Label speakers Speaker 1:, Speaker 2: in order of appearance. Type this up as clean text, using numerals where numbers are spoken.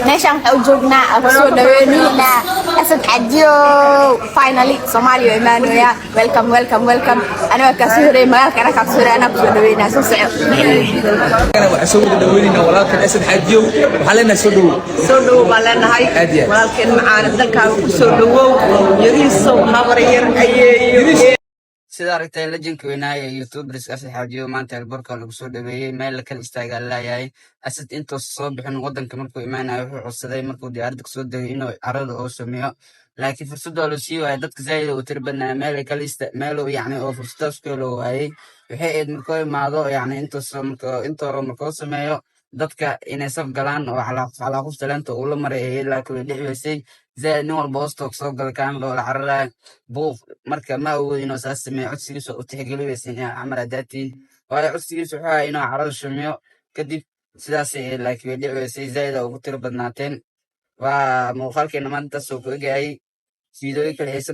Speaker 1: meeshaan waxaa u joognaa aan kusoo dhaweynaynaa asad xajiyo finally Soomaaliya imaanaya welcome aniga ka soo horeeyay magaalka ana ka soo horeeyay ana kusoo dhaweynaa soo soco
Speaker 2: أنا وحسوي دورينا ولكن أسد حجيو وحلنا سدو
Speaker 3: بالنا هاي ولكن معانا دلك سدو يريسو هبرير أيه
Speaker 4: sida aragtay lejanka weynaa ee youtubers asad xaajiyo maanta albarka lagu soo dhaweeyey meel kala istaaga laayahay asad intuu soo bixin wadanka markuu imaanayo wuxuu codsaday markuu diyaaradda kasoo degay inuu carada oo sameeyo laakiin fursad waa loo sii waayay dadka zaid u tir badnaa meel yacni oo fursadaas ku helo waayey waxay ahayd markuu imaado yacni intuu hore markuu sameeyo dadka inay saf galaan oo calaaquf talaanta uu la maray laakiin way dhici weysay zaid nin walba hoosta soo gala kaamil oo la cararayo buuq marka ma awood inuu saas sameeyo codsigiisa u tixgeli weysay camar adaatiin waayo codsigiisa wuxuu ahaa inuu carada shumiyo kadib sidaasay laakiin way dhici weysay zaid ugu tiro badnaateen waa muuqaalkeena maanta soo ku egayay fiidooyin kale xiisa